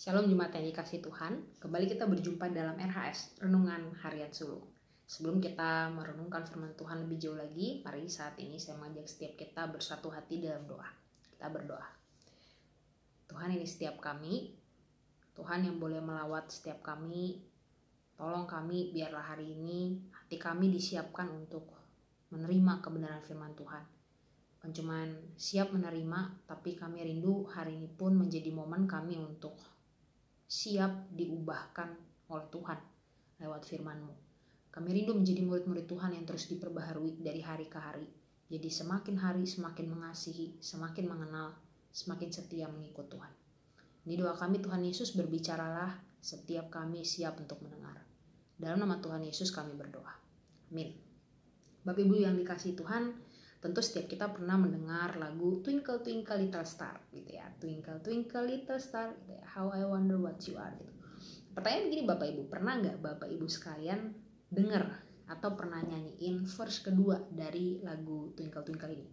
Shalom Jemaat yang dikasih Tuhan, kembali kita berjumpa dalam RHS, Renungan Harian Sulung. Sebelum kita merenungkan firman Tuhan lebih jauh lagi, mari saat ini saya mengajak setiap kita bersatu hati dalam doa. Kita berdoa. Tuhan, ini setiap kami, Tuhan yang boleh melawat setiap kami, tolong kami biarlah hari ini hati kami disiapkan untuk menerima kebenaran firman Tuhan. Bukan cuma siap menerima, tapi kami rindu hari ini pun menjadi momen kami untuk siap diubahkan oleh Tuhan lewat firman-Mu. Kami rindu menjadi murid-murid Tuhan yang terus diperbaharui dari hari ke hari. Jadi semakin hari semakin mengasihi, semakin mengenal, semakin setia mengikut Tuhan. Ini doa kami, Tuhan Yesus, berbicaralah, setiap kami siap untuk mendengar. Dalam nama Tuhan Yesus kami berdoa. Amin. Bapak Ibu yang dikasihi Tuhan, tentu setiap kita pernah mendengar lagu Twinkle Twinkle Little Star gitu ya. Twinkle Twinkle Little Star gitu ya. How I Wonder What You Are gitu. Pertanyaan begini Bapak Ibu, pernah nggak Bapak Ibu sekalian dengar atau pernah nyanyiin verse kedua dari lagu Twinkle Twinkle ini?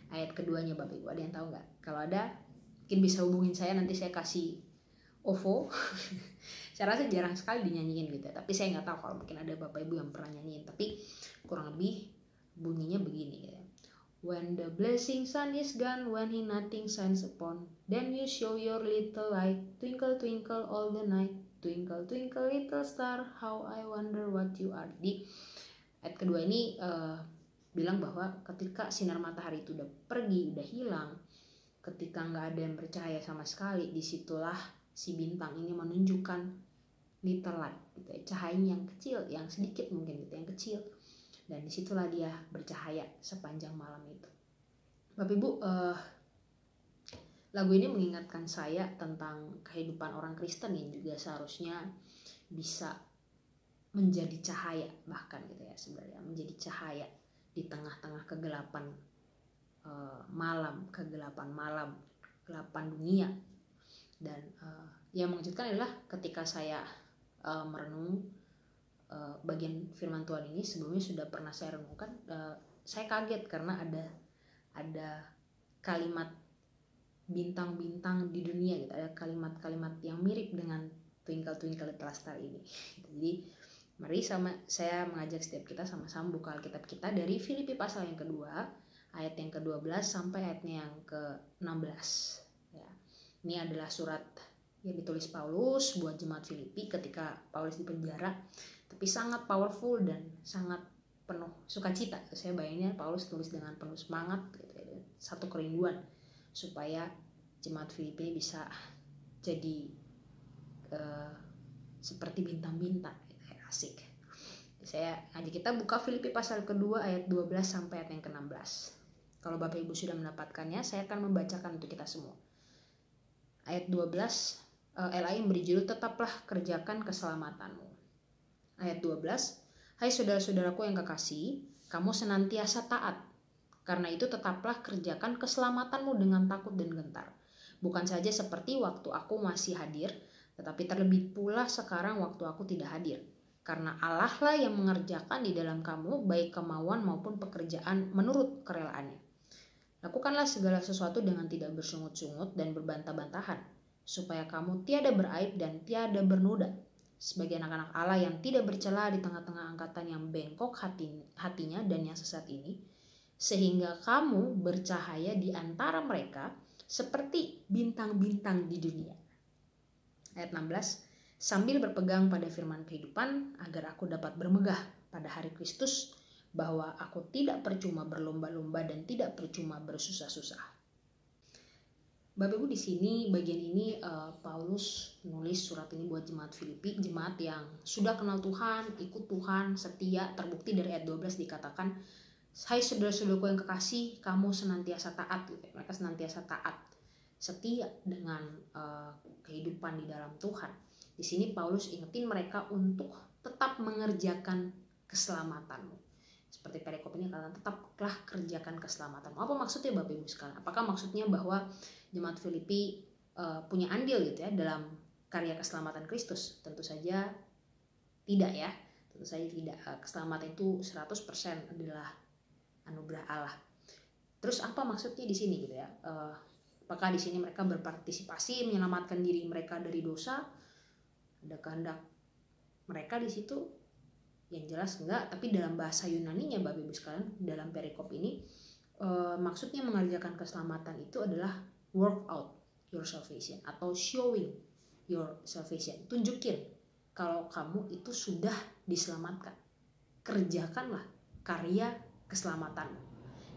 Ayat keduanya Bapak Ibu, ada yang tahu nggak? Kalau ada, mungkin bisa hubungin saya, nanti saya kasih OVO. Saya rasa jarang sekali dinyanyiin gitu ya. Tapi saya nggak tahu kalau mungkin ada Bapak Ibu yang pernah nyanyiin. Tapi kurang lebih bunyinya begini gitu ya. When the blessing sun is gone, when he nothing shines upon, then you show your little light, twinkle twinkle all the night, twinkle twinkle little star, how I wonder what you are. Di ayat kedua ini bilang bahwa ketika sinar matahari itu udah pergi, udah hilang, ketika nggak ada yang bercahaya sama sekali, disitulah si bintang ini menunjukkan little light, gitu ya, cahayanya yang kecil, yang sedikit mungkin gitu, yang kecil. Dan disitulah dia bercahaya sepanjang malam itu. Bapak Ibu, lagu ini mengingatkan saya tentang kehidupan orang Kristen yang juga seharusnya bisa menjadi cahaya, bahkan gitu ya, sebenarnya menjadi cahaya di tengah-tengah kegelapan malam, kegelapan dunia. Dan yang mengejutkan adalah ketika saya merenung bagian firman Tuhan ini, sebelumnya sudah pernah saya renungkan, saya kaget karena ada kalimat bintang-bintang di dunia gitu, ada kalimat-kalimat yang mirip dengan Twinkle Twinkle Little Star ini. Jadi mari saya mengajak setiap kita sama-sama buka Alkitab kita dari Filipi pasal yang kedua, ayat yang ke-12 sampai ayatnya yang ke-16 ya. Ini adalah surat yang ditulis Paulus buat jemaat Filipi ketika Paulus di penjara, tapi sangat powerful dan sangat penuh sukacita. Saya bayanginnya Paulus tulis dengan penuh semangat gitu ya, satu kerinduan supaya jemaat Filipi bisa jadi seperti bintang-bintang gitu ya, asik. Saya ajak kita buka Filipi pasal kedua ayat 12 sampai ayat yang ke-16. Kalau Bapak Ibu sudah mendapatkannya, saya akan membacakan untuk kita semua. Ayat 12, LAI beri judul tetaplah kerjakan keselamatanmu. Ayat 12, hai saudara-saudaraku yang kekasih, kamu senantiasa taat. Karena itu tetaplah kerjakan keselamatanmu dengan takut dan gentar. Bukan saja seperti waktu aku masih hadir, tetapi terlebih pula sekarang waktu aku tidak hadir. Karena Allah lah yang mengerjakan di dalam kamu baik kemauan maupun pekerjaan menurut kerelaannya. Lakukanlah segala sesuatu dengan tidak bersungut-sungut dan berbantah-bantahan, supaya kamu tiada beraib dan tiada bernoda, sebagai anak-anak Allah yang tidak bercela di tengah-tengah angkatan yang bengkok hatinya dan yang sesat ini, sehingga kamu bercahaya di antara mereka seperti bintang-bintang di dunia. Ayat 16, sambil berpegang pada firman kehidupan, agar aku dapat bermegah pada hari Kristus, bahwa aku tidak percuma berlomba-lomba dan tidak percuma bersusah-susah. Bapak Ibu, di sini bagian ini Paulus nulis surat ini buat jemaat Filipi, jemaat yang sudah kenal Tuhan, ikut Tuhan, setia. Terbukti dari ayat 12 dikatakan, hai saudara-saudaraku yang kekasih, kamu senantiasa taat. Mereka senantiasa taat, setia dengan kehidupan di dalam Tuhan. Di sini Paulus ingetin mereka untuk tetap mengerjakan keselamatanmu. Seperti perikop ini katakan tetaplah kerjakan keselamatanmu. Apa maksudnya Bapak Ibu sekalian? Apakah maksudnya bahwa jemaat Filipi punya andil gitu ya dalam karya keselamatan Kristus? Tentu saja tidak ya. Tentu saja tidak. Keselamatan itu 100% adalah anugerah Allah. Terus apa maksudnya di sini gitu ya? Apakah di sini mereka berpartisipasi menyelamatkan diri mereka dari dosa? Ada kehendak mereka di situ? Yang jelas enggak. Tapi dalam bahasa Yunaninya Bapak Ibu sekalian, dalam perikop ini maksudnya mengerjakan keselamatan itu adalah work out your salvation atau showing your salvation. Tunjukin kalau kamu itu sudah diselamatkan. Kerjakanlah karya keselamatan.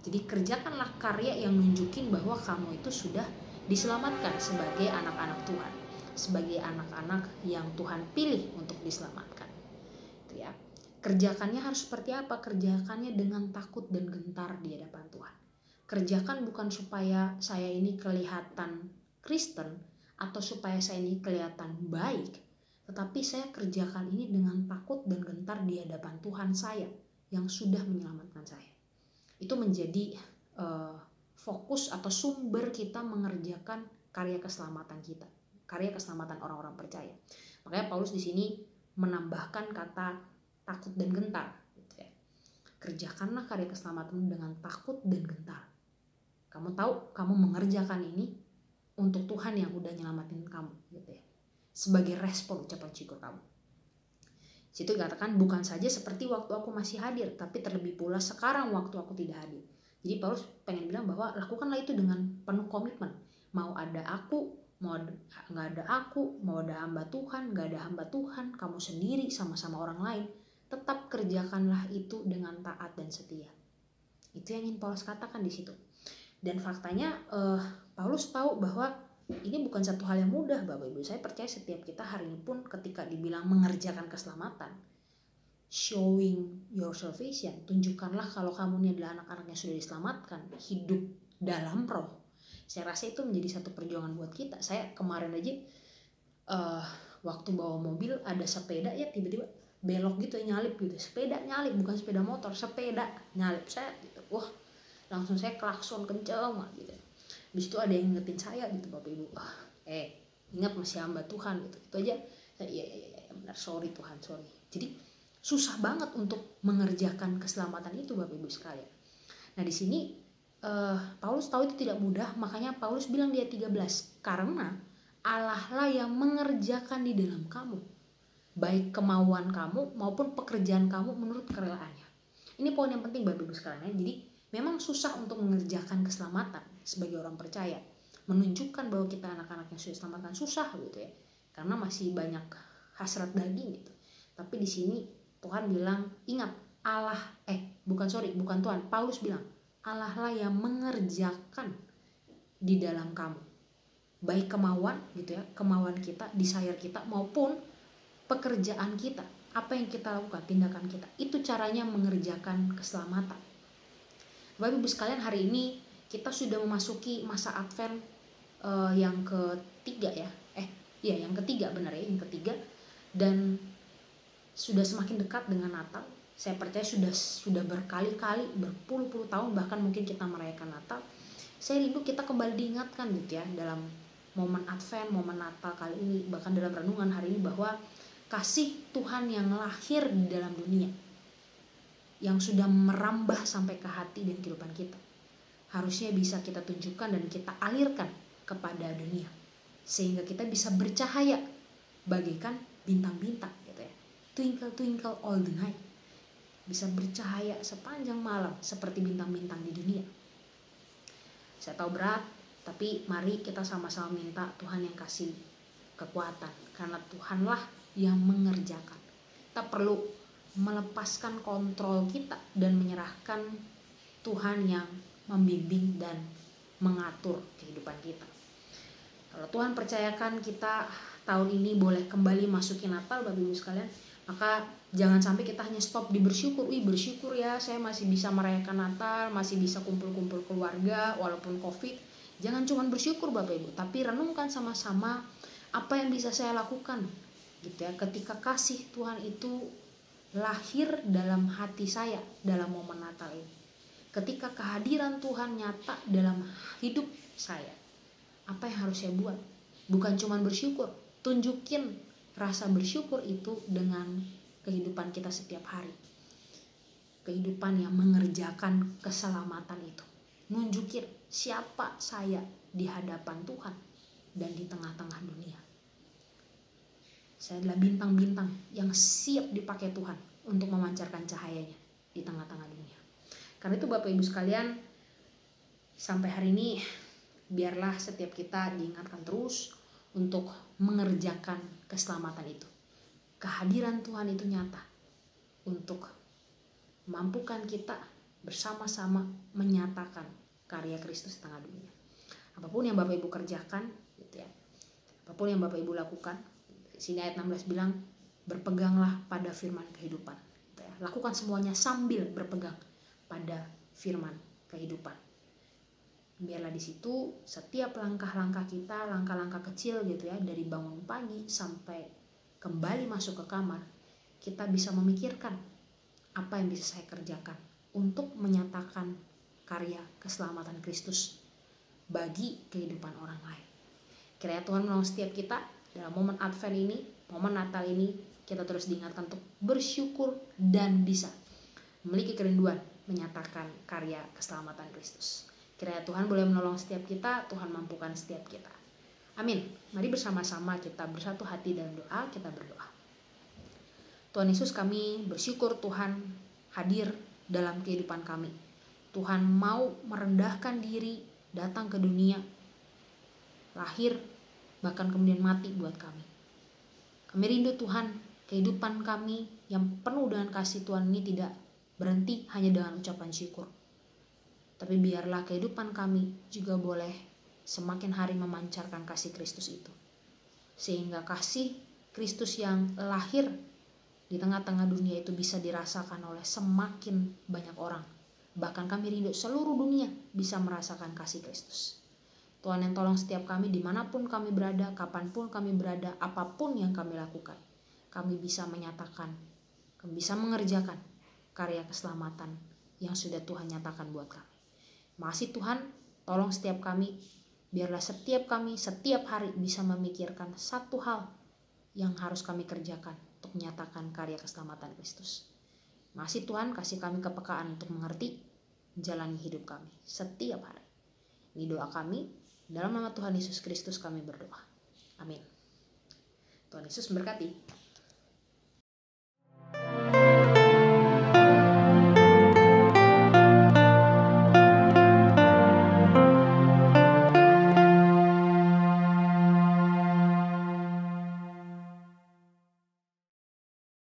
Jadi kerjakanlah karya yang nunjukin bahwa kamu itu sudah diselamatkan sebagai anak-anak Tuhan, sebagai anak-anak yang Tuhan pilih untuk diselamatkan. Itu ya. Kerjakannya harus seperti apa? Kerjakannya dengan takut dan gentar di hadapan Tuhan. Kerjakan bukan supaya saya ini kelihatan Kristen atau supaya saya ini kelihatan baik, tetapi saya kerjakan ini dengan takut dan gentar di hadapan Tuhan saya yang sudah menyelamatkan saya. Itu menjadi fokus atau sumber kita mengerjakan karya keselamatan kita, karya keselamatan orang-orang percaya. Makanya Paulus di sini menambahkan kata takut dan gentar. Gitu ya. Kerjakanlah karya keselamatan dengan takut dan gentar. Kamu tahu kamu mengerjakan ini untuk Tuhan yang udah nyelamatin kamu, gitu ya. Sebagai respon ucapan syukur kamu. Situ dikatakan bukan saja seperti waktu aku masih hadir, tapi terlebih pula sekarang waktu aku tidak hadir. Jadi Paulus pengen bilang bahwa lakukanlah itu dengan penuh komitmen. Mau ada aku, mau nggak ada aku, mau ada hamba Tuhan, nggak ada hamba Tuhan, kamu sendiri sama-sama orang lain, tetap kerjakanlah itu dengan taat dan setia. Itu yang ingin Paulus katakan di situ. Dan faktanya Paulus tahu bahwa ini bukan satu hal yang mudah, Bapak Ibu. Saya percaya setiap kita hari ini pun ketika dibilang mengerjakan keselamatan, showing your salvation, tunjukkanlah kalau kamu ini adalah anak-anak yang sudah diselamatkan, hidup dalam roh. Saya rasa itu menjadi satu perjuangan buat kita. Saya kemarin aja waktu bawa mobil ada sepeda ya tiba-tiba belok gitu nyalip gitu. Sepeda nyalip, bukan sepeda motor, sepeda nyalip saya gitu. Wah, langsung saya klakson kenceng gitu. Habis itu ada yang ngingetin saya gitu Bapak Ibu. Ingat masih hamba Tuhan gitu. Itu aja. Iya benar, sorry Tuhan, sorry. Jadi susah banget untuk mengerjakan keselamatan itu Bapak Ibu sekalian. Nah di sini Paulus tahu itu tidak mudah, makanya Paulus bilang di ayat 13, karena Allah lah yang mengerjakan di dalam kamu, baik kemauan kamu maupun pekerjaan kamu menurut kerelaannya. Ini poin yang penting Bapak Ibu sekalian ya. Jadi memang susah untuk mengerjakan keselamatan sebagai orang percaya, menunjukkan bahwa kita anak-anak yang sudah diselamatkan susah gitu ya, karena masih banyak hasrat daging gitu. Tapi di sini Tuhan bilang, ingat Allah, bukan Tuhan, Paulus bilang Allah lah yang mengerjakan di dalam kamu, baik kemauan gitu ya, kemauan kita, desire kita maupun pekerjaan kita, apa yang kita lakukan, tindakan kita, itu caranya mengerjakan keselamatan. Bapak Ibu sekalian, hari ini kita sudah memasuki masa Advent yang ketiga ya. Yang ketiga benar ya, yang ketiga, dan sudah semakin dekat dengan Natal. Saya percaya sudah berkali-kali, berpuluh-puluh tahun bahkan mungkin kita merayakan Natal. Saya rindu kita kembali diingatkan gitu ya dalam momen Advent, momen Natal kali ini, bahkan dalam renungan hari ini, bahwa kasih Tuhan yang lahir di dalam dunia, yang sudah merambah sampai ke hati dan kehidupan kita, harusnya bisa kita tunjukkan dan kita alirkan kepada dunia, sehingga kita bisa bercahaya bagaikan bintang-bintang gitu ya. Twinkle twinkle all the night, bisa bercahaya sepanjang malam seperti bintang-bintang di dunia. Saya tahu berat, tapi mari kita sama-sama minta Tuhan yang kasih kekuatan, karena Tuhanlah yang mengerjakan. Kita perlu melepaskan kontrol kita dan menyerahkan Tuhan yang membimbing dan mengatur kehidupan kita. Kalau Tuhan percayakan kita tahun ini boleh kembali masuki Natal Bapak Ibu sekalian, maka jangan sampai kita hanya stop di bersyukur. Bersyukur ya saya masih bisa merayakan Natal, masih bisa kumpul-kumpul keluarga walaupun Covid. Jangan cuma bersyukur Bapak Ibu, tapi renungkan sama-sama apa yang bisa saya lakukan gitu ya, ketika kasih Tuhan itu lahir dalam hati saya dalam momen Natal ini. Ketika kehadiran Tuhan nyata dalam hidup saya, apa yang harus saya buat? Bukan cuma bersyukur, tunjukin rasa bersyukur itu dengan kehidupan kita setiap hari. Kehidupan yang mengerjakan keselamatan itu. nunjukin siapa saya di hadapan Tuhan dan di tengah-tengah dunia. Saya adalah bintang-bintang yang siap dipakai Tuhan untuk memancarkan cahayanya di tengah-tengah dunia. Karena itu Bapak Ibu sekalian, sampai hari ini biarlah setiap kita diingatkan terus untuk mengerjakan keselamatan itu. Kehadiran Tuhan itu nyata untuk mampukan kita bersama-sama menyatakan karya Kristus di tengah dunia. Apapun yang Bapak Ibu kerjakan, gitu ya. Apapun yang Bapak Ibu lakukan, sini ayat 16 bilang, berpeganglah pada firman kehidupan. Gitu ya. Lakukan semuanya sambil berpegang pada firman kehidupan. Biarlah di situ setiap langkah-langkah kita, langkah-langkah kecil gitu ya, dari bangun pagi sampai kembali masuk ke kamar, kita bisa memikirkan apa yang bisa saya kerjakan untuk menyatakan karya keselamatan Kristus bagi kehidupan orang lain. Kiranya Tuhan menolong setiap kita dalam momen Advent ini, momen Natal ini, kita terus diingatkan untuk bersyukur dan bisa memiliki kerinduan menyatakan karya keselamatan Kristus. Kiranya Tuhan boleh menolong setiap kita, Tuhan mampukan setiap kita. Amin. Mari bersama-sama kita bersatu hati dalam doa, kita berdoa. Tuhan Yesus, kami bersyukur Tuhan hadir dalam kehidupan kami. Tuhan mau merendahkan diri, datang ke dunia, lahir, bahkan kemudian mati buat kami. Kami rindu Tuhan, kehidupan kami yang penuh dengan kasih Tuhan ini tidak berhenti hanya dengan ucapan syukur. Tapi biarlah kehidupan kami juga boleh semakin hari memancarkan kasih Kristus itu. Sehingga kasih Kristus yang lahir di tengah-tengah dunia itu bisa dirasakan oleh semakin banyak orang. Bahkan kami rindu seluruh dunia bisa merasakan kasih Kristus. Tuhan yang tolong setiap kami dimanapun kami berada, kapanpun kami berada, apapun yang kami lakukan. Kami bisa menyatakan, kami bisa mengerjakan karya keselamatan yang sudah Tuhan nyatakan buat kami. Makasih Tuhan, tolong setiap kami, biarlah setiap kami setiap hari bisa memikirkan satu hal yang harus kami kerjakan untuk menyatakan karya keselamatan Kristus. Makasih Tuhan, kasih kami kepekaan untuk mengerti jalani hidup kami setiap hari. Ini doa kami, dalam nama Tuhan Yesus Kristus kami berdoa. Amin. Tuhan Yesus memberkati.